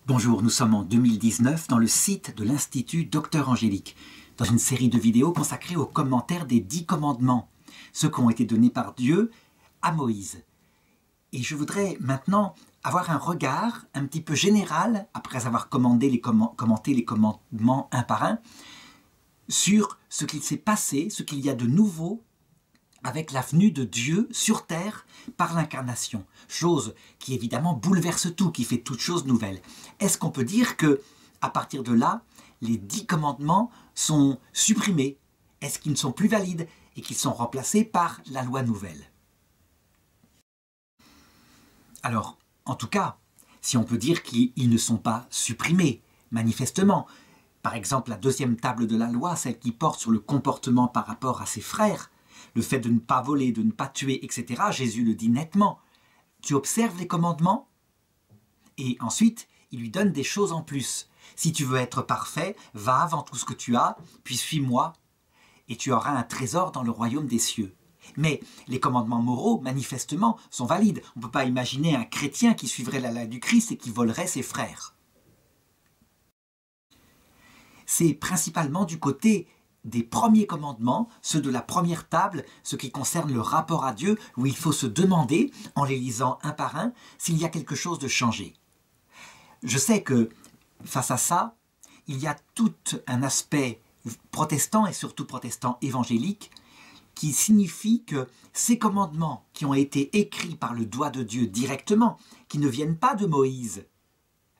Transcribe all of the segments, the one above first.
Bonjour, nous sommes en 2019 dans le site de l'Institut Docteur Angélique, dans une série de vidéos consacrées aux commentaires des 10 commandements, ceux qui ont été donnés par Dieu à Moïse. Et je voudrais maintenant avoir un regard un petit peu général, après avoir commenté les commandements un par un, sur ce qu'il s'est passé, ce qu'il y a de nouveau avec la venue de Dieu sur terre par l'incarnation, chose qui évidemment bouleverse tout, qui fait toute chose nouvelle. Est-ce qu'on peut dire que, à partir de là, les 10 commandements sont supprimés? Est-ce qu'ils ne sont plus valides et qu'ils sont remplacés par la loi nouvelle? Alors, en tout cas, si on peut dire qu'ils ne sont pas supprimés, manifestement, par exemple la deuxième table de la loi, celle qui porte sur le comportement par rapport à ses frères, le fait de ne pas voler, de ne pas tuer, etc., Jésus le dit nettement. Tu observes les commandements et ensuite, il lui donne des choses en plus. Si tu veux être parfait, va vends tout ce que tu as, puis suis-moi, et tu auras un trésor dans le royaume des cieux. Mais les commandements moraux, manifestement, sont valides. On ne peut pas imaginer un chrétien qui suivrait la loi du Christ et qui volerait ses frères. C'est principalement du côté des premiers commandements, ceux de la première table, ceux qui concernent le rapport à Dieu, où il faut se demander, en les lisant un par un, s'il y a quelque chose de changé. Je sais que, face à ça, il y a tout un aspect protestant, et surtout protestant évangélique, qui signifie que ces commandements qui ont été écrits par le doigt de Dieu directement, qui ne viennent pas de Moïse,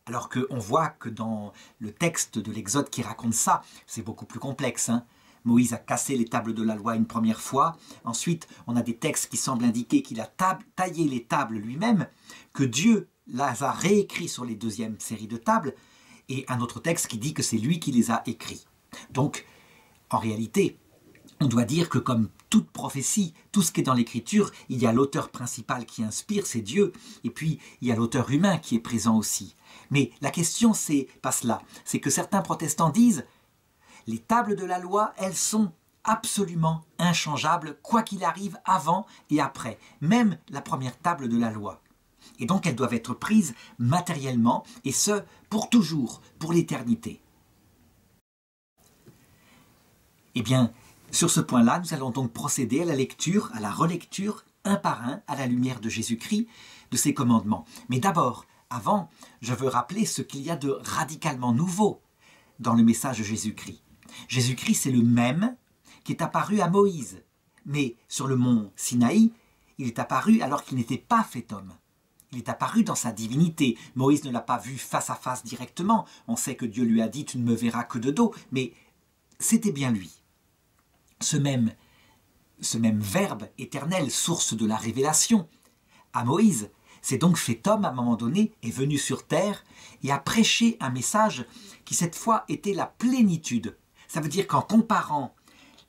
alors qu'on voit que dans le texte de l'Exode qui raconte ça, c'est beaucoup plus complexe. Moïse a cassé les tables de la loi une première fois. Ensuite, on a des textes qui semblent indiquer qu'il a taillé les tables lui-même, que Dieu les a réécrits sur les deuxièmes séries de tables, et un autre texte qui dit que c'est lui qui les a écrits. Donc, en réalité, on doit dire que comme toute prophétie, tout ce qui est dans l'Écriture, il y a l'auteur principal qui inspire, c'est Dieu, et puis il y a l'auteur humain qui est présent aussi. Mais la question, c'est pas cela. C'est que certains protestants disent « Les tables de la loi, elles sont absolument inchangeables, quoi qu'il arrive avant et après, même la première table de la loi. Et donc elles doivent être prises matériellement, et ce, pour toujours, pour l'éternité. » Eh bien, sur ce point-là, nous allons donc procéder à la lecture, à la relecture, un par un, à la lumière de Jésus-Christ, de ses commandements. Mais d'abord, avant, je veux rappeler ce qu'il y a de radicalement nouveau dans le message de Jésus-Christ. Jésus-Christ, c'est le même qui est apparu à Moïse. Mais sur le mont Sinaï, il est apparu alors qu'il n'était pas fait homme. Il est apparu dans sa divinité. Moïse ne l'a pas vu face à face directement. On sait que Dieu lui a dit « Tu ne me verras que de dos », mais c'était bien lui. Ce même Verbe éternel, source de la révélation, à Moïse, s'est donc fait homme à un moment donné, est venu sur terre et a prêché un message qui cette fois était la plénitude. Ça veut dire qu'en comparant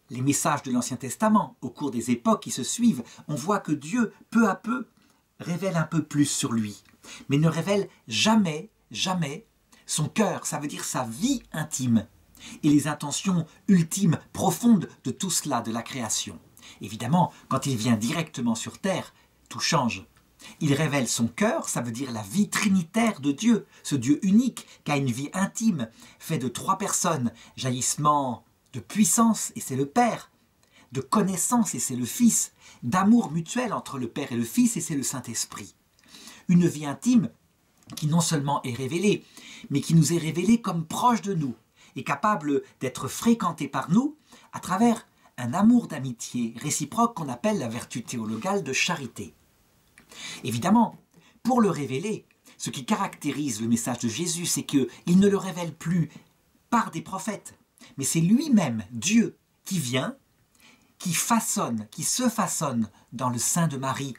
les messages de l'Ancien Testament au cours des époques qui se suivent, on voit que Dieu, peu à peu, révèle un peu plus sur lui, mais ne révèle jamais, jamais son cœur, ça veut dire sa vie intime et les intentions ultimes, profondes de tout cela, de la création. Évidemment, quand il vient directement sur terre, tout change. Il révèle son cœur, ça veut dire la vie trinitaire de Dieu, ce Dieu unique qui a une vie intime, fait de 3 personnes, jaillissement de puissance, et c'est le Père, de connaissance, et c'est le Fils, d'amour mutuel entre le Père et le Fils, et c'est le Saint-Esprit. Une vie intime qui non seulement est révélée, mais qui nous est révélée comme proche de nous, et capable d'être fréquentée par nous à travers un amour d'amitié réciproque qu'on appelle la vertu théologale de charité. Évidemment, pour le révéler, ce qui caractérise le message de Jésus, c'est qu'il ne le révèle plus par des prophètes, mais c'est lui-même, Dieu, qui vient, qui se façonne dans le sein de Marie,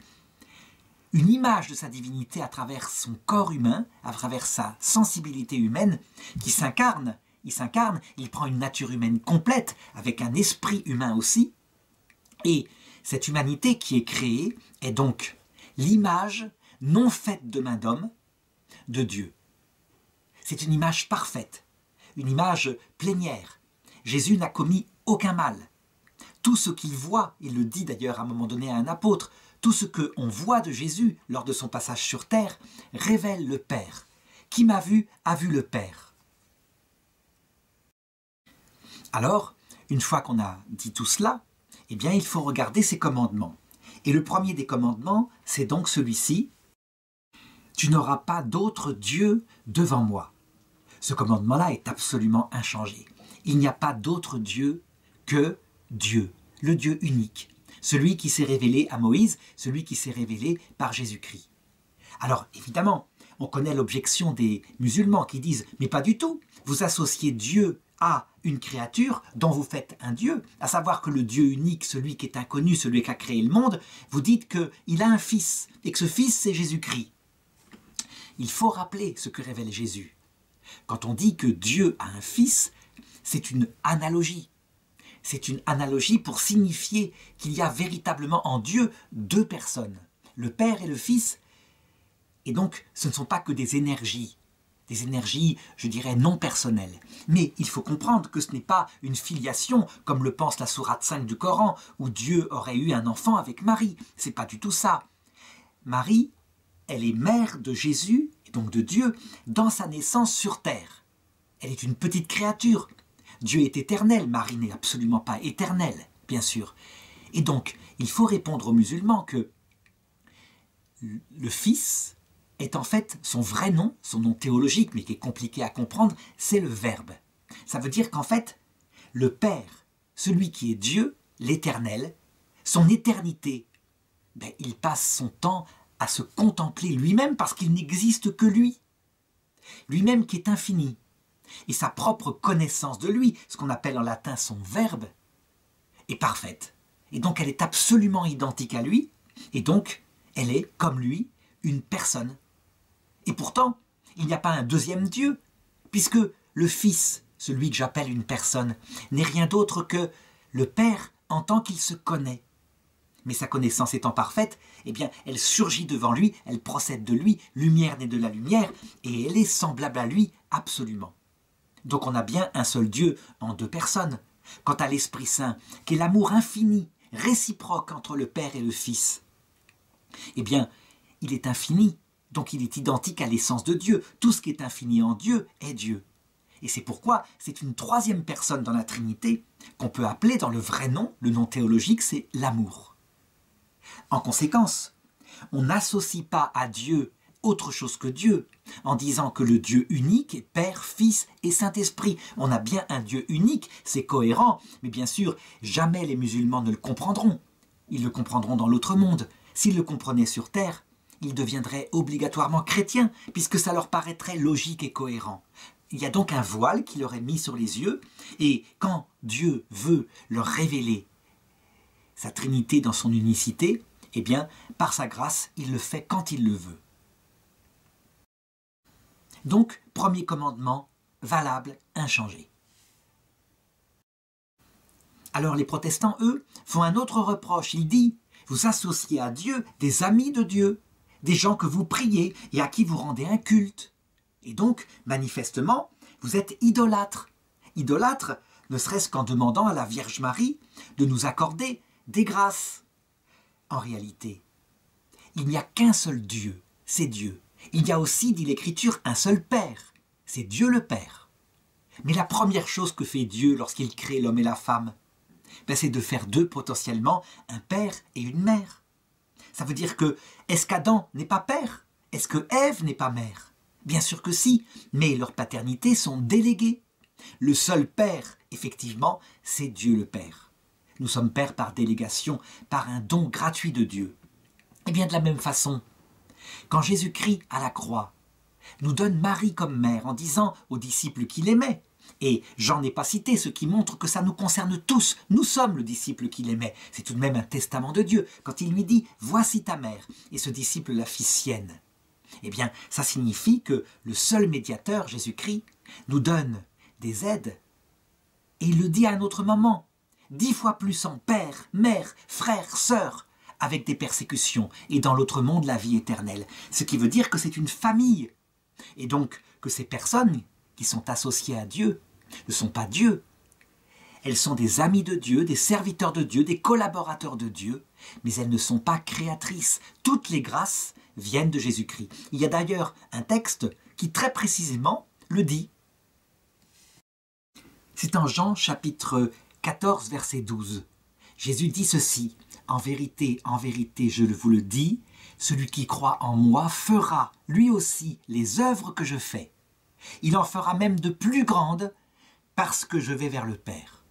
une image de sa divinité à travers son corps humain, à travers sa sensibilité humaine, qui s'incarne. Il prend une nature humaine complète, avec un esprit humain aussi, et cette humanité qui est créée est donc l'image non faite de main d'homme de Dieu. C'est une image parfaite, une image plénière. Jésus n'a commis aucun mal. Tout ce qu'il voit, il le dit d'ailleurs à un moment donné à un apôtre, tout ce qu'on voit de Jésus lors de son passage sur terre révèle le Père. Qui m'a vu a vu le Père. Alors, une fois qu'on a dit tout cela, eh bien, il faut regarder ces commandements. Et le premier des commandements, c'est donc celui-ci. Tu n'auras pas d'autre Dieu devant moi. Ce commandement-là est absolument inchangé. Il n'y a pas d'autre Dieu que Dieu, le Dieu unique, celui qui s'est révélé à Moïse, celui qui s'est révélé par Jésus-Christ. Alors, évidemment, on connaît l'objection des musulmans qui disent « mais pas du tout, vous associez Dieu à une créature dont vous faites un Dieu, à savoir que le Dieu unique, celui qui est inconnu, celui qui a créé le monde, vous dites qu'il a un fils, et que ce fils c'est Jésus-Christ. » Il faut rappeler ce que révèle Jésus. Quand on dit que Dieu a un fils, c'est une analogie. C'est une analogie pour signifier qu'il y a véritablement en Dieu deux personnes, le Père et le Fils. Et donc, ce ne sont pas que des énergies, je dirais, non personnelles. Mais il faut comprendre que ce n'est pas une filiation, comme le pense la sourate 5 du Coran, où Dieu aurait eu un enfant avec Marie. C'est pas du tout ça. Marie, elle est mère de Jésus, et donc de Dieu, dans sa naissance sur terre. Elle est une petite créature. Dieu est éternel, Marie n'est absolument pas éternelle, bien sûr. Et donc, il faut répondre aux musulmans que le Fils est en fait son vrai nom, son nom théologique, mais qui est compliqué à comprendre, c'est le Verbe. Ça veut dire qu'en fait, le Père, celui qui est Dieu, l'éternel, son éternité, il passe son temps à se contempler lui-même parce qu'il n'existe que lui. Lui-même qui est infini. Et sa propre connaissance de lui, ce qu'on appelle en latin son verbe, est parfaite. Et donc elle est absolument identique à lui, et donc elle est, comme lui, une personne. Et pourtant, il n'y a pas un deuxième Dieu, puisque le Fils, celui que j'appelle une personne, n'est rien d'autre que le Père en tant qu'il se connaît. Mais sa connaissance étant parfaite, eh bien, elle surgit devant lui, elle procède de lui, lumière naît de la lumière, et elle est semblable à lui absolument. Donc on a bien un seul Dieu en deux personnes. Quant à l'Esprit Saint, qui est l'amour infini, réciproque entre le Père et le Fils, eh bien, il est infini, donc il est identique à l'essence de Dieu. Tout ce qui est infini en Dieu est Dieu. Et c'est pourquoi c'est une troisième personne dans la Trinité qu'on peut appeler dans le vrai nom, le nom théologique, c'est l'amour. En conséquence, on n'associe pas à Dieu autre chose que Dieu, en disant que le Dieu unique est Père, Fils et Saint-Esprit. On a bien un Dieu unique, c'est cohérent, mais bien sûr, jamais les musulmans ne le comprendront. Ils le comprendront dans l'autre monde. S'ils le comprenaient sur terre, ils deviendraient obligatoirement chrétiens, puisque ça leur paraîtrait logique et cohérent. Il y a donc un voile qui leur est mis sur les yeux, et quand Dieu veut leur révéler sa Trinité dans son unicité, eh bien, par sa grâce, il le fait quand il le veut. Donc, premier commandement, valable, inchangé. Alors les protestants, eux, font un autre reproche. Ils disent, vous associez à Dieu des amis de Dieu, des gens que vous priez et à qui vous rendez un culte. Et donc, manifestement, vous êtes idolâtres. Idolâtres, ne serait-ce qu'en demandant à la Vierge Marie de nous accorder des grâces. En réalité, il n'y a qu'un seul Dieu, c'est Dieu. Il y a aussi, dit l'Écriture, un seul Père, c'est Dieu le Père. Mais la première chose que fait Dieu lorsqu'il crée l'homme et la femme, c'est de faire d'eux potentiellement un père et une mère. Ça veut dire que, est-ce qu'Adam n'est pas père? Est-ce que Ève n'est pas mère? Bien sûr que si, mais leurs paternités sont déléguées. Le seul père, effectivement, c'est Dieu le Père. Nous sommes pères par délégation, par un don gratuit de Dieu. Et bien de la même façon, quand Jésus-Christ, à la croix, nous donne Marie comme mère en disant aux disciples qu'il aimait, et j'en ai pas cité, ce qui montre que ça nous concerne tous, nous sommes le disciple qu'il aimait, c'est tout de même un testament de Dieu, quand il lui dit « Voici ta mère », et ce disciple la fit sienne. Eh bien, ça signifie que le seul médiateur, Jésus-Christ, nous donne des aides, et il le dit à un autre moment, 10 fois plus en père, mère, frère, sœur, avec des persécutions, et dans l'autre monde la vie éternelle. Ce qui veut dire que c'est une famille, et donc que ces personnes qui sont associées à Dieu ne sont pas Dieu. Elles sont des amis de Dieu, des serviteurs de Dieu, des collaborateurs de Dieu, mais elles ne sont pas créatrices. Toutes les grâces viennent de Jésus-Christ. Il y a d'ailleurs un texte qui très précisément le dit. C'est en Jean chapitre 14, verset 12. Jésus dit ceci, « En vérité, je vous le dis, celui qui croit en moi fera, lui aussi, les œuvres que je fais. Il en fera même de plus grandes, parce que je vais vers le Père. »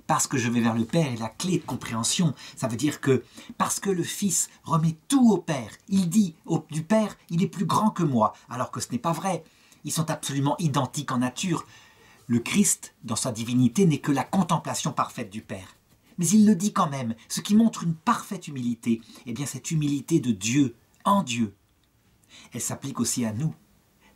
Parce que je vais vers le Père est la clé de compréhension. Ça veut dire que parce que le Fils remet tout au Père, il dit du Père, il est plus grand que moi, alors que ce n'est pas vrai. Ils sont absolument identiques en nature. Le Christ, dans sa divinité, n'est que la contemplation parfaite du Père. Mais il le dit quand même, ce qui montre une parfaite humilité. Eh bien, cette humilité de Dieu, en Dieu, elle s'applique aussi à nous.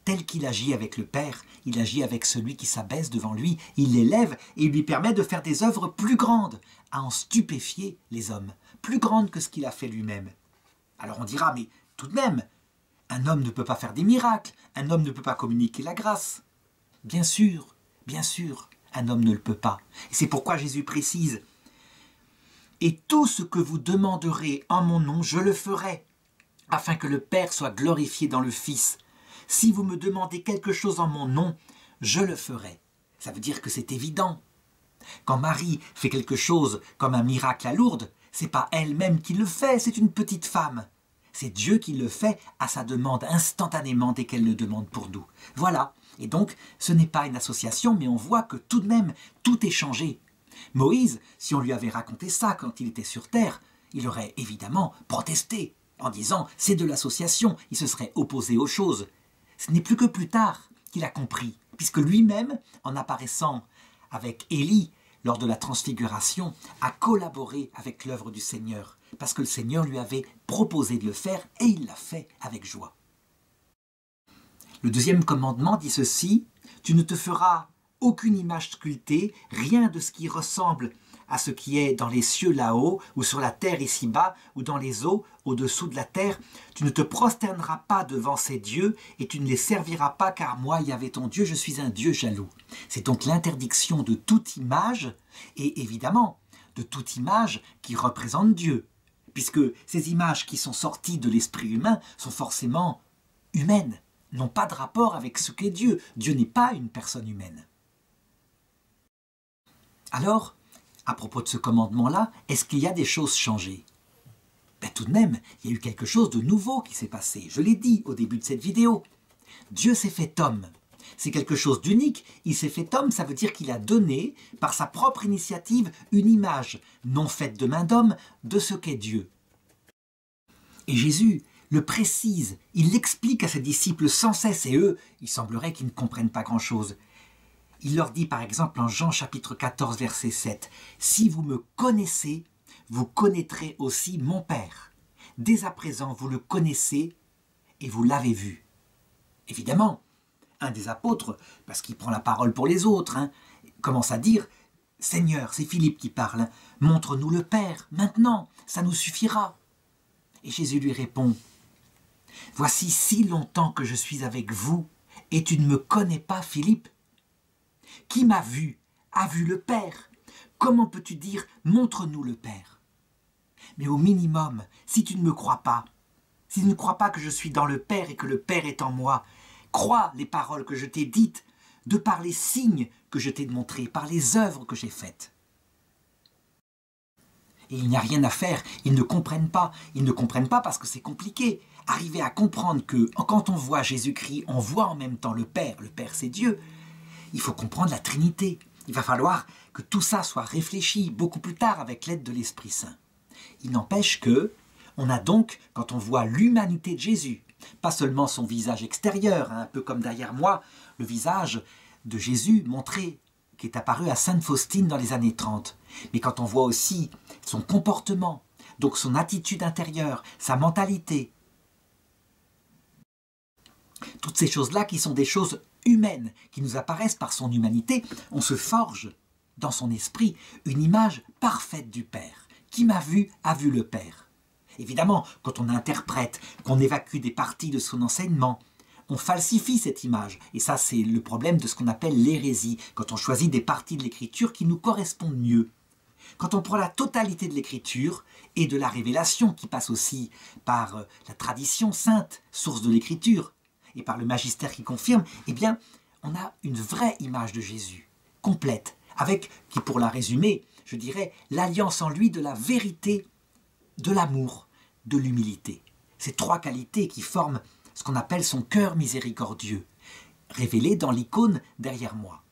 Tel qu'il agit avec le Père, il agit avec celui qui s'abaisse devant lui, il l'élève et il lui permet de faire des œuvres plus grandes, à en stupéfier les hommes, plus grandes que ce qu'il a fait lui-même. Alors on dira, mais tout de même, un homme ne peut pas faire des miracles, un homme ne peut pas communiquer la grâce. Bien sûr, un homme ne le peut pas. Et c'est pourquoi Jésus précise, « Et tout ce que vous demanderez en mon nom, je le ferai, afin que le Père soit glorifié dans le Fils. Si vous me demandez quelque chose en mon nom, je le ferai. » Ça veut dire que c'est évident. Quand Marie fait quelque chose comme un miracle à Lourdes, c'est pas elle-même qui le fait, c'est une petite femme. C'est Dieu qui le fait à sa demande instantanément dès qu'elle le demande pour nous. Voilà. Et donc, ce n'est pas une association, mais on voit que tout de même, tout est changé. Moïse, si on lui avait raconté ça quand il était sur terre, il aurait évidemment protesté en disant « c'est de l'association », il se serait opposé aux choses. Ce n'est plus que plus tard qu'il a compris, puisque lui-même, en apparaissant avec Élie lors de la transfiguration, a collaboré avec l'œuvre du Seigneur, parce que le Seigneur lui avait proposé de le faire et il l'a fait avec joie. Le deuxième commandement dit ceci, « Tu ne te feras aucune image sculptée, rien de ce qui ressemble à ce qui est dans les cieux là-haut, ou sur la terre ici-bas, ou dans les eaux au-dessous de la terre. Tu ne te prosterneras pas devant ces dieux, et tu ne les serviras pas, car moi, Yahvé ton Dieu, je suis un Dieu jaloux. » C'est donc l'interdiction de toute image, et évidemment, de toute image qui représente Dieu, puisque ces images qui sont sorties de l'esprit humain sont forcément humaines, n'ont pas de rapport avec ce qu'est Dieu. Dieu n'est pas une personne humaine. Alors, à propos de ce commandement-là, est-ce qu'il y a des choses changées? Ben, tout de même, il y a eu quelque chose de nouveau qui s'est passé. Je l'ai dit au début de cette vidéo. Dieu s'est fait homme. C'est quelque chose d'unique. Il s'est fait homme, ça veut dire qu'il a donné, par sa propre initiative, une image, non faite de main d'homme, de ce qu'est Dieu. Et Jésus le précise, il l'explique à ses disciples sans cesse, et eux, il semblerait qu'ils ne comprennent pas grand-chose. Il leur dit par exemple en Jean chapitre 14 verset 7, « Si vous me connaissez, vous connaîtrez aussi mon Père. Dès à présent, vous le connaissez et vous l'avez vu. » Évidemment, un des apôtres, parce qu'il prend la parole pour les autres, commence à dire, « Seigneur, c'est Philippe qui parle, montre-nous le Père, maintenant, ça nous suffira. » Et Jésus lui répond, « Voici si longtemps que je suis avec vous, et tu ne me connais pas, Philippe. Qui m'a vu, a vu le Père. Comment peux-tu dire, montre-nous le Père? Mais au minimum, si tu ne me crois pas, si tu ne crois pas que je suis dans le Père et que le Père est en moi, crois les paroles que je t'ai dites, de par les signes que je t'ai montrés, par les œuvres que j'ai faites. » Et il n'y a rien à faire, ils ne comprennent pas parce que c'est compliqué. Arriver à comprendre que quand on voit Jésus-Christ, on voit en même temps le Père c'est Dieu. Il faut comprendre la Trinité. Il va falloir que tout ça soit réfléchi beaucoup plus tard avec l'aide de l'Esprit Saint. Il n'empêche que, on a donc, quand on voit l'humanité de Jésus, pas seulement son visage extérieur, un peu comme derrière moi, le visage de Jésus montré, qui est apparu à Sainte Faustine dans les années 30, mais quand on voit aussi son comportement, donc son attitude intérieure, sa mentalité, toutes ces choses-là qui sont des choses humaines, qui nous apparaissent par son humanité, on se forge dans son esprit une image parfaite du Père. Qui m'a vu, a vu le Père. Évidemment, quand on interprète, qu'on évacue des parties de son enseignement, on falsifie cette image. Et ça, c'est le problème de ce qu'on appelle l'hérésie, quand on choisit des parties de l'Écriture qui nous correspondent mieux. Quand on prend la totalité de l'Écriture et de la révélation qui passe aussi par la tradition sainte, source de l'Écriture, et par le magistère qui confirme, eh bien, on a une vraie image de Jésus, complète, avec, qui pour la résumer, je dirais, l'alliance en lui de la vérité, de l'amour, de l'humilité. Ces trois qualités qui forment ce qu'on appelle son cœur miséricordieux, révélé dans l'icône derrière moi.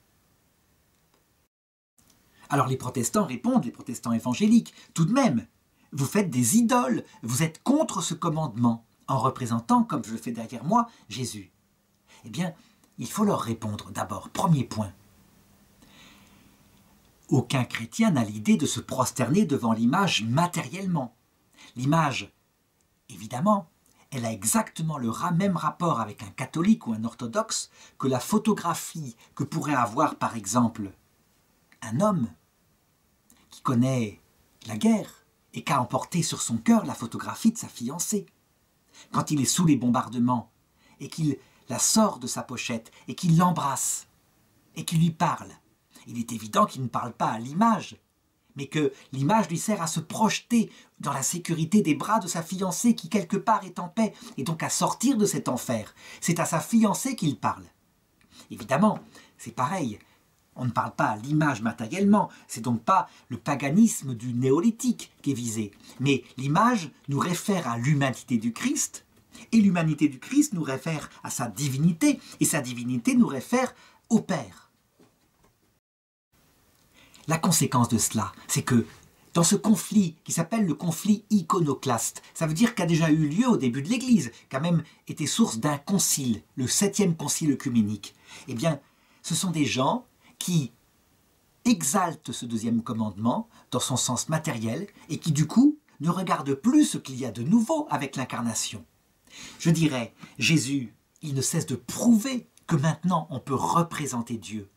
Alors les protestants répondent, les protestants évangéliques, tout de même, vous faites des idoles, vous êtes contre ce commandement, en représentant, comme je le fais derrière moi, Jésus. Eh bien, il faut leur répondre d'abord. Premier point. Aucun chrétien n'a l'idée de se prosterner devant l'image matériellement. L'image, évidemment, elle a exactement le même rapport avec un catholique ou un orthodoxe que la photographie que pourrait avoir, par exemple, un homme qui connaît la guerre et qui a emporté sur son cœur la photographie de sa fiancée. Quand il est sous les bombardements et qu'il la sort de sa pochette et qu'il l'embrasse et qu'il lui parle, il est évident qu'il ne parle pas à l'image, mais que l'image lui sert à se projeter dans la sécurité des bras de sa fiancée qui quelque part est en paix et donc à sortir de cet enfer. C'est à sa fiancée qu'il parle. Évidemment, c'est pareil. On ne parle pas à l'image matériellement, c'est donc pas le paganisme du néolithique qui est visé. Mais l'image nous réfère à l'humanité du Christ, et l'humanité du Christ nous réfère à sa divinité, et sa divinité nous réfère au Père. La conséquence de cela, c'est que dans ce conflit qui s'appelle le conflit iconoclaste, ça veut dire qu'a déjà eu lieu au début de l'Église, qui a même été source d'un concile, le 7e concile œcuménique. Eh bien, ce sont des gens qui exaltent ce deuxième commandement dans son sens matériel et qui du coup ne regardent plus ce qu'il y a de nouveau avec l'incarnation. Je dirais, Jésus, il ne cesse de prouver que maintenant on peut représenter Dieu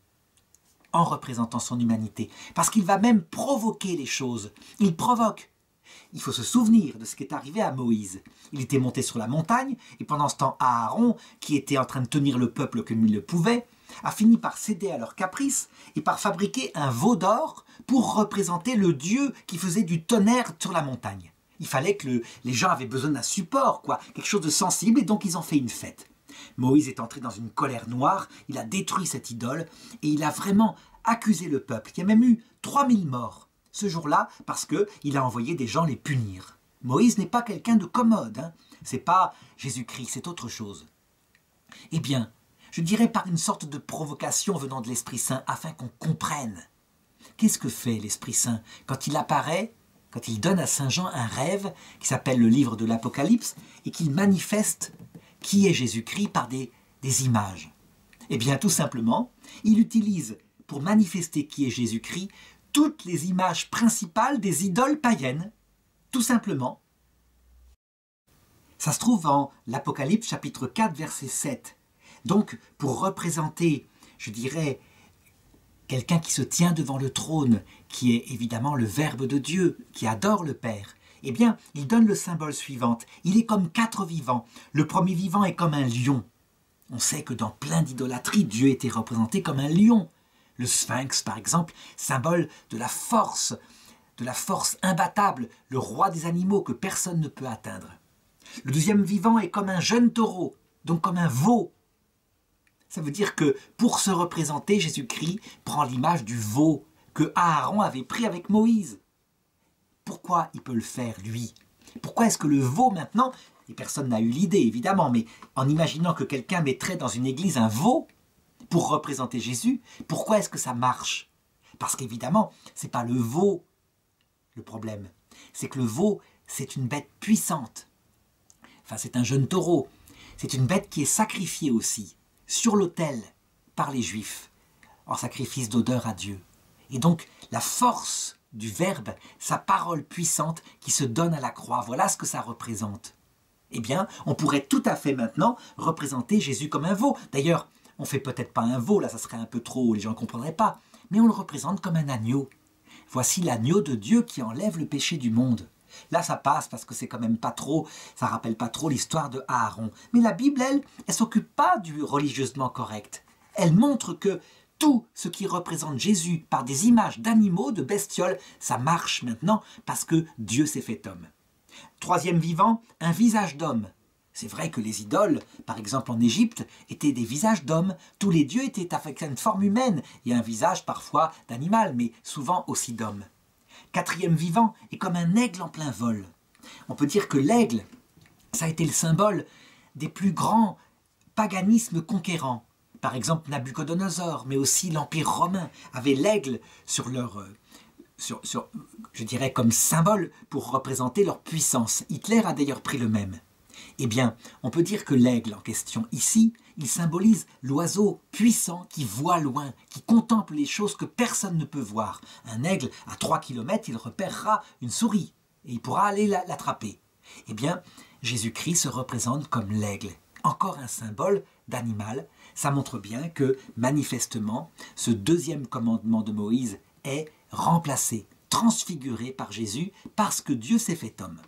en représentant son humanité, parce qu'il va même provoquer les choses. Il provoque. Il faut se souvenir de ce qui est arrivé à Moïse. Il était monté sur la montagne, et pendant ce temps, Aaron, qui était en train de tenir le peuple comme il le pouvait, a fini par céder à leurs caprices et par fabriquer un veau d'or pour représenter le Dieu qui faisait du tonnerre sur la montagne. Il fallait que les gens avaient besoin d'un support, quelque chose de sensible, et donc ils ont fait une fête. Moïse est entré dans une colère noire, il a détruit cette idole, et il a vraiment accusé le peuple. Il y a même eu 3000 morts ce jour-là, parce qu'il a envoyé des gens les punir. Moïse n'est pas quelqu'un de commode, c'est pas Jésus-Christ, c'est autre chose. Eh bien, je dirais par une sorte de provocation venant de l'Esprit Saint, afin qu'on comprenne. Qu'est-ce que fait l'Esprit Saint quand il apparaît, quand il donne à Saint Jean un rêve qui s'appelle le livre de l'Apocalypse et qu'il manifeste qui est Jésus-Christ par des images? Eh bien, tout simplement, il utilise pour manifester qui est Jésus-Christ toutes les images principales des idoles païennes, tout simplement. Ça se trouve en l'Apocalypse chapitre 4 verset 7. Donc, pour représenter, je dirais, quelqu'un qui se tient devant le trône, qui est évidemment le Verbe de Dieu, qui adore le Père, eh bien, il donne le symbole suivant. Il est comme 4 vivants. Le premier vivant est comme un lion. On sait que dans plein d'idolâtries, Dieu était représenté comme un lion. Le sphinx, par exemple, symbole de la force imbattable, le roi des animaux que personne ne peut atteindre. Le deuxième vivant est comme un jeune taureau, donc comme un veau. Ça veut dire que pour se représenter, Jésus-Christ prend l'image du veau que Aaron avait pris avec Moïse. Pourquoi il peut le faire, lui? Pourquoi est-ce que le veau maintenant, et personne n'a eu l'idée évidemment, mais en imaginant que quelqu'un mettrait dans une église un veau pour représenter Jésus, pourquoi est-ce que ça marche? Parce qu'évidemment, ce n'est pas le veau le problème. C'est que le veau, c'est une bête puissante. Enfin, c'est un jeune taureau. C'est une bête qui est sacrifiée aussi, sur l'autel, par les Juifs, en sacrifice d'odeur à Dieu. Et donc, la force du Verbe, sa parole puissante qui se donne à la croix, voilà ce que ça représente. Eh bien, on pourrait tout à fait maintenant représenter Jésus comme un veau. D'ailleurs, on ne fait peut-être pas un veau, là ça serait un peu trop, les gens ne comprendraient pas, mais on le représente comme un agneau. Voici l'agneau de Dieu qui enlève le péché du monde. Là ça passe parce que c'est quand même pas trop, ça rappelle pas trop l'histoire de Aaron. Mais la Bible, elle s'occupe pas du religieusement correct. Elle montre que tout ce qui représente Jésus par des images d'animaux, de bestioles, ça marche maintenant parce que Dieu s'est fait homme. Troisième vivant, un visage d'homme. C'est vrai que les idoles, par exemple en Égypte, étaient des visages d'hommes. Tous les dieux étaient avec une forme humaine et un visage parfois d'animal, mais souvent aussi d'homme. Quatrième vivant est comme un aigle en plein vol. On peut dire que l'aigle, ça a été le symbole des plus grands paganismes conquérants. Par exemple Nabuchodonosor, mais aussi l'Empire romain avait l'aigle sur leur... je dirais comme symbole pour représenter leur puissance. Hitler a d'ailleurs pris le même. Eh bien, on peut dire que l'aigle en question ici, il symbolise l'oiseau puissant qui voit loin, qui contemple les choses que personne ne peut voir. Un aigle, à 3 km, il repérera une souris et il pourra aller l'attraper. Eh bien, Jésus-Christ se représente comme l'aigle. Encore un symbole d'animal. Ça montre bien que, manifestement, ce deuxième commandement de Moïse est remplacé, transfiguré par Jésus, parce que Dieu s'est fait homme.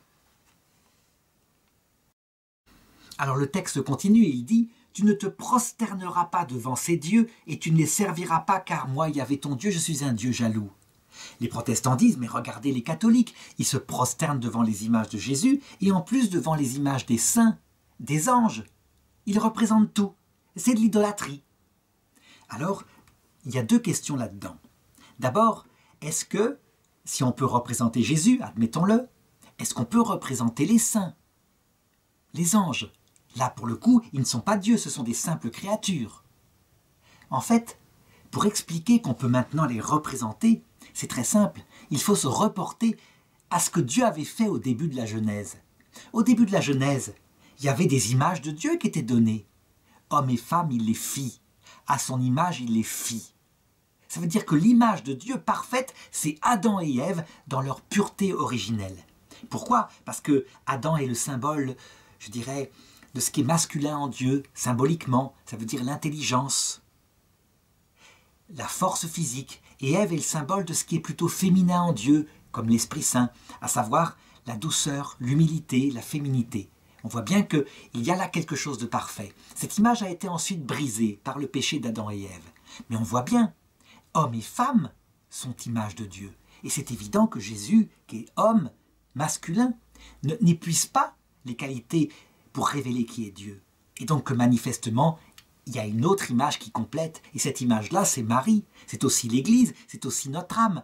Alors le texte continue et il dit « Tu ne te prosterneras pas devant ces dieux et tu ne les serviras pas car moi, Yahvé ton Dieu, je suis un Dieu jaloux. » Les protestants disent « Mais regardez les catholiques, ils se prosternent devant les images de Jésus et en plus devant les images des saints, des anges. Ils représentent tout. C'est de l'idolâtrie. » Alors, il y a deux questions là-dedans. D'abord, est-ce que, si on peut représenter Jésus, admettons-le, est-ce qu'on peut représenter les saints, les anges? Là, pour le coup, ils ne sont pas dieux, ce sont des simples créatures. En fait, pour expliquer qu'on peut maintenant les représenter, c'est très simple. Il faut se reporter à ce que Dieu avait fait au début de la Genèse. Au début de la Genèse, il y avait des images de Dieu qui étaient données. Hommes et femmes, il les fit. À son image, il les fit. Ça veut dire que l'image de Dieu parfaite, c'est Adam et Ève dans leur pureté originelle. Pourquoi? Parce que Adam est le symbole, je dirais, de ce qui est masculin en Dieu, symboliquement, ça veut dire l'intelligence, la force physique, et Ève est le symbole de ce qui est plutôt féminin en Dieu, comme l'Esprit Saint, à savoir la douceur, l'humilité, la féminité. On voit bien qu'il y a là quelque chose de parfait. Cette image a été ensuite brisée par le péché d'Adam et Ève. Mais on voit bien, hommes et femmes sont images de Dieu. Et c'est évident que Jésus, qui est homme, masculin, n'épuise pas les qualités pour révéler qui est Dieu. Et donc que manifestement, il y a une autre image qui complète. Et cette image-là, c'est Marie. C'est aussi l'Église, c'est aussi notre âme.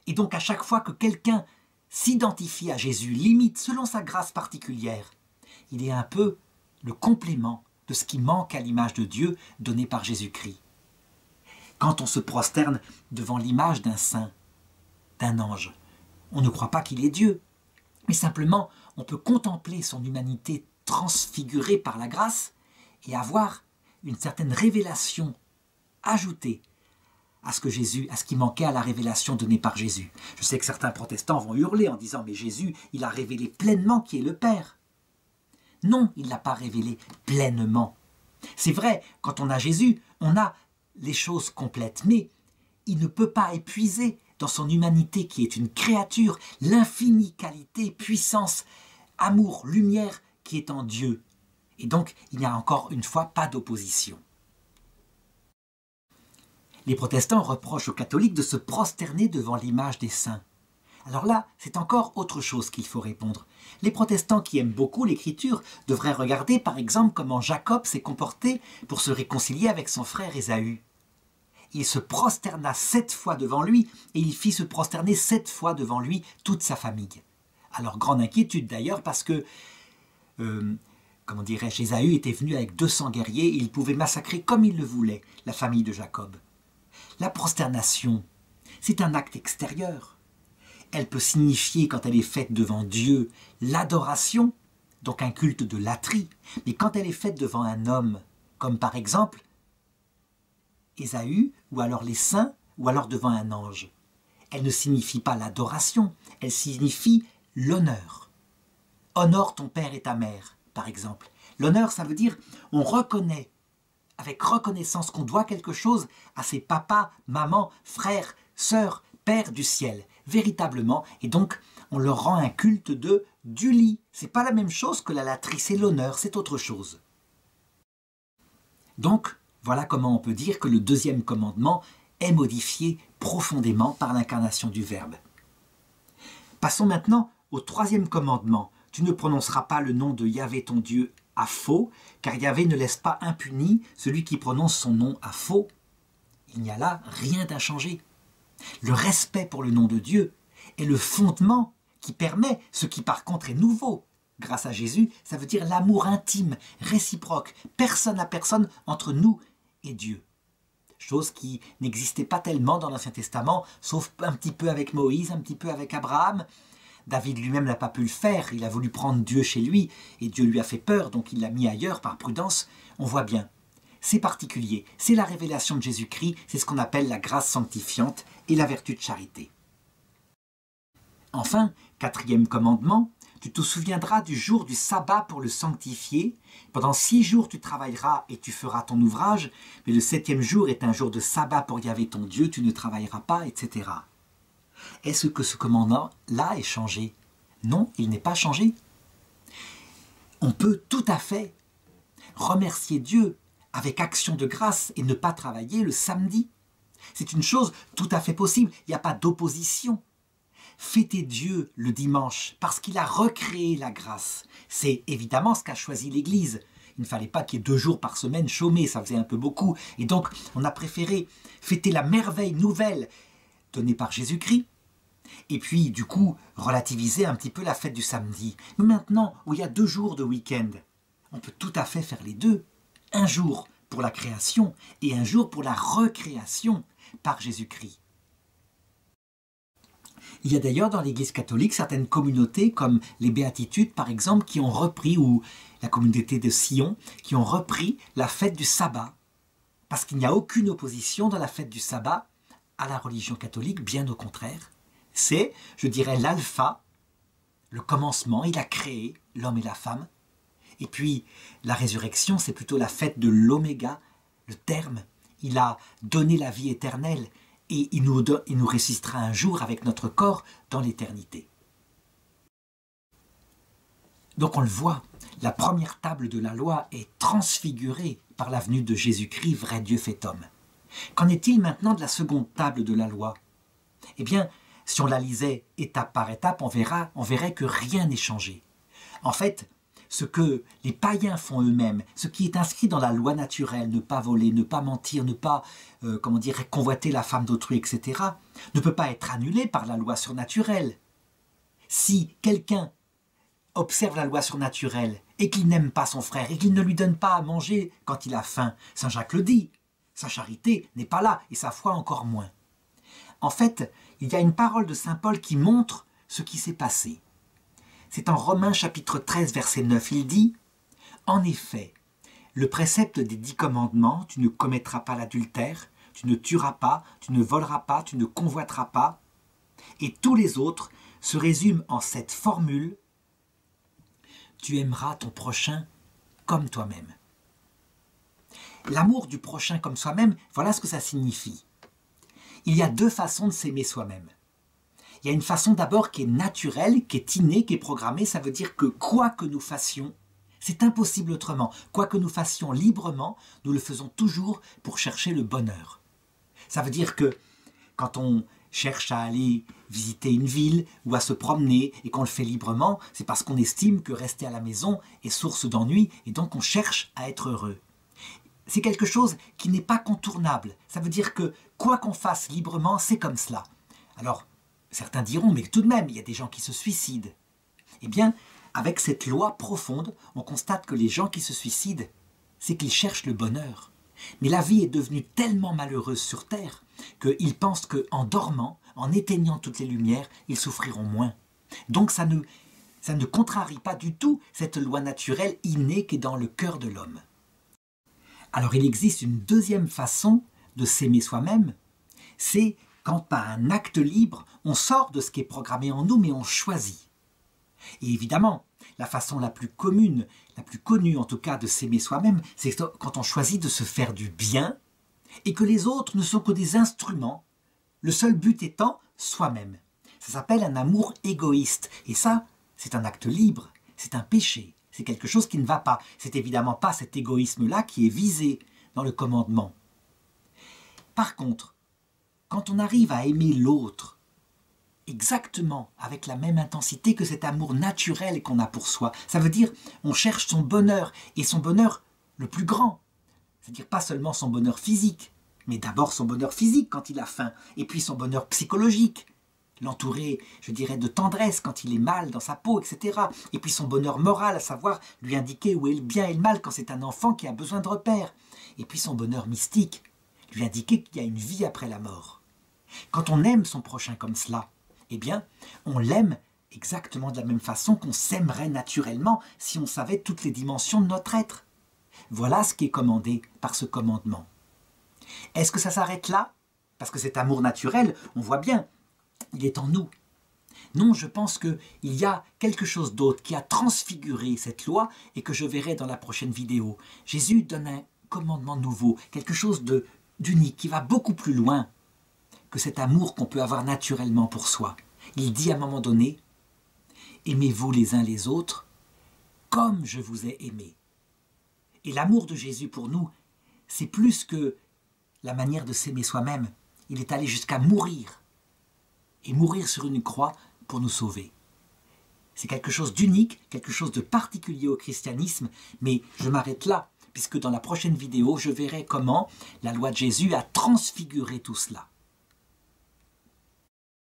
Et donc à chaque fois que quelqu'un s'identifie à Jésus, limite selon sa grâce particulière, il est un peu le complément de ce qui manque à l'image de Dieu donnée par Jésus-Christ. Quand on se prosterne devant l'image d'un saint, d'un ange, on ne croit pas qu'il est Dieu, mais simplement on peut contempler son humanité transfigurée par la grâce et avoir une certaine révélation ajoutée à ce que Jésus, à ce qui manquait à la révélation donnée par Jésus. Je sais que certains protestants vont hurler en disant « Mais Jésus, il a révélé pleinement qui est le Père. » Non, il ne l'a pas révélé pleinement. C'est vrai, quand on a Jésus, on a les choses complètes, mais il ne peut pas épuiser dans son humanité qui est une créature, l'infinie qualité, puissance, amour, lumière qui est en Dieu. Et donc, il n'y a encore une fois pas d'opposition. Les protestants reprochent aux catholiques de se prosterner devant l'image des saints. Alors là, c'est encore autre chose qu'il faut répondre. Les protestants qui aiment beaucoup l'écriture devraient regarder par exemple comment Jacob s'est comporté pour se réconcilier avec son frère Ésaü. Il se prosterna 7 fois devant lui et il fit se prosterner 7 fois devant lui toute sa famille. Alors grande inquiétude d'ailleurs parce que, comment dirais-je, Ésaü était venu avec 200 guerriers et il pouvait massacrer comme il le voulait la famille de Jacob. La prosternation, c'est un acte extérieur. Elle peut signifier, quand elle est faite devant Dieu, l'adoration, donc un culte de latrie. Mais quand elle est faite devant un homme, comme par exemple Ésaü, ou alors les saints, ou alors devant un ange, elle ne signifie pas l'adoration, elle signifie l'honneur. Honore ton père et ta mère, par exemple. L'honneur, ça veut dire on reconnaît, avec reconnaissance qu'on doit quelque chose à ses papas, mamans, frères, sœurs, pères du ciel. Véritablement, et donc on leur rend un culte du lit. C'est pas la même chose que la latrie, c'est l'honneur, c'est autre chose. Donc, voilà comment on peut dire que le deuxième commandement est modifié profondément par l'incarnation du Verbe. Passons maintenant au troisième commandement. Tu ne prononceras pas le nom de Yahvé ton Dieu à faux, car Yahvé ne laisse pas impuni celui qui prononce son nom à faux. Il n'y a là rien d'inchangé. Le respect pour le nom de Dieu est le fondement qui permet ce qui par contre est nouveau. Grâce à Jésus, ça veut dire l'amour intime, réciproque, personne à personne entre nous et Dieu. Chose qui n'existait pas tellement dans l'Ancien Testament, sauf un petit peu avec Moïse, un petit peu avec Abraham. David lui-même n'a pas pu le faire, il a voulu prendre Dieu chez lui, et Dieu lui a fait peur, donc il l'a mis ailleurs par prudence. On voit bien, c'est particulier, c'est la révélation de Jésus-Christ, c'est ce qu'on appelle la grâce sanctifiante et la vertu de charité. Enfin, 4e commandement, tu te souviendras du jour du sabbat pour le sanctifier. Pendant 6 jours tu travailleras et tu feras ton ouvrage, mais le 7e jour est un jour de sabbat pour Yahvé ton Dieu, tu ne travailleras pas, etc. Est-ce que ce commandement-là est changé? Non, il n'est pas changé. On peut tout à fait remercier Dieu avec action de grâce et ne pas travailler le samedi. C'est une chose tout à fait possible, il n'y a pas d'opposition. Fêter Dieu le dimanche parce qu'il a recréé la grâce. C'est évidemment ce qu'a choisi l'Église. Il ne fallait pas qu'il y ait 2 jours par semaine chômés, ça faisait un peu beaucoup. Et donc, on a préféré fêter la merveille nouvelle donnée par Jésus-Christ. Et puis, du coup, relativiser un petit peu la fête du samedi. Mais maintenant, où il y a 2 jours de week-end, on peut tout à fait faire les deux. Un jour pour la création et un jour pour la recréation par Jésus-Christ. Il y a d'ailleurs dans l'Église catholique certaines communautés comme les Béatitudes par exemple qui ont repris, ou la communauté de Sion, qui ont repris la fête du sabbat. Parce qu'il n'y a aucune opposition dans la fête du sabbat à la religion catholique, bien au contraire. C'est, je dirais, l'alpha, le commencement, il a créé l'homme et la femme. Et puis la résurrection, c'est plutôt la fête de l'oméga, le terme. Il a donné la vie éternelle. Et il nous ressuscitera un jour avec notre corps dans l'éternité. Donc on le voit, la première table de la loi est transfigurée par la venue de Jésus-Christ, vrai Dieu fait homme. Qu'en est-il maintenant de la seconde table de la loi? Eh bien, si on la lisait étape par étape, on verrait que rien n'est changé. En fait, ce que les païens font eux-mêmes, ce qui est inscrit dans la loi naturelle, ne pas voler, ne pas mentir, ne pas convoiter la femme d'autrui, etc., ne peut pas être annulé par la loi surnaturelle. Si quelqu'un observe la loi surnaturelle et qu'il n'aime pas son frère et qu'il ne lui donne pas à manger quand il a faim, saint Jacques le dit, sa charité n'est pas là et sa foi encore moins. En fait, il y a une parole de saint Paul qui montre ce qui s'est passé. C'est en Romains chapitre 13, verset 9, il dit « En effet, le précepte des 10 commandements, tu ne commettras pas l'adultère, tu ne tueras pas, tu ne voleras pas, tu ne convoiteras pas, et tous les autres se résument en cette formule « Tu aimeras ton prochain comme toi-même ». L'amour du prochain comme soi-même, voilà ce que ça signifie. Il y a 2 façons de s'aimer soi-même. Il y a une façon d'abord qui est naturelle, qui est innée, qui est programmée. Ça veut dire que quoi que nous fassions, c'est impossible autrement. Quoi que nous fassions librement, nous le faisons toujours pour chercher le bonheur. Ça veut dire que quand on cherche à aller visiter une ville ou à se promener et qu'on le fait librement, c'est parce qu'on estime que rester à la maison est source d'ennui et donc on cherche à être heureux. C'est quelque chose qui n'est pas contournable. Ça veut dire que quoi qu'on fasse librement, c'est comme cela. Alors, certains diront, mais tout de même, il y a des gens qui se suicident. Eh bien, avec cette loi profonde, on constate que les gens qui se suicident, c'est qu'ils cherchent le bonheur. Mais la vie est devenue tellement malheureuse sur Terre qu'ils pensent qu'en dormant, en éteignant toutes les lumières, ils souffriront moins. Donc ça ne contrarie pas du tout cette loi naturelle innée qui est dans le cœur de l'homme. Alors il existe une deuxième façon de s'aimer soi-même, c'est quand par un acte libre, on sort de ce qui est programmé en nous, mais on choisit. Et évidemment, la façon la plus commune, la plus connue en tout cas de s'aimer soi-même, c'est quand on choisit de se faire du bien et que les autres ne sont que des instruments, le seul but étant soi-même. Ça s'appelle un amour égoïste. Et ça, c'est un acte libre, c'est un péché, c'est quelque chose qui ne va pas. C'est évidemment pas cet égoïsme-là qui est visé dans le commandement. Par contre, quand on arrive à aimer l'autre exactement avec la même intensité que cet amour naturel qu'on a pour soi. Ça veut dire on cherche son bonheur, et son bonheur le plus grand. C'est-à-dire pas seulement son bonheur physique, mais d'abord son bonheur physique quand il a faim, et puis son bonheur psychologique, l'entourer, je dirais, de tendresse quand il est mal dans sa peau, etc. Et puis son bonheur moral, à savoir lui indiquer où est le bien et le mal quand c'est un enfant qui a besoin de repères. Et puis son bonheur mystique, lui indiquer qu'il y a une vie après la mort. Quand on aime son prochain comme cela, eh bien, on l'aime exactement de la même façon qu'on s'aimerait naturellement si on savait toutes les dimensions de notre être. Voilà ce qui est commandé par ce commandement. Est-ce que ça s'arrête là? Parce que cet amour naturel, on voit bien, il est en nous. Non, je pense qu'il y a quelque chose d'autre qui a transfiguré cette loi et que je verrai dans la prochaine vidéo. Jésus donne un commandement nouveau, quelque chose d'unique, qui va beaucoup plus loin que cet amour qu'on peut avoir naturellement pour soi. Il dit à un moment donné, « Aimez-vous les uns les autres comme je vous ai aimé. » Et l'amour de Jésus pour nous, c'est plus que la manière de s'aimer soi-même. Il est allé jusqu'à mourir. Et mourir sur une croix pour nous sauver. C'est quelque chose d'unique, quelque chose de particulier au christianisme, mais je m'arrête là, puisque dans la prochaine vidéo, je verrai comment la loi de Jésus a transfiguré tout cela.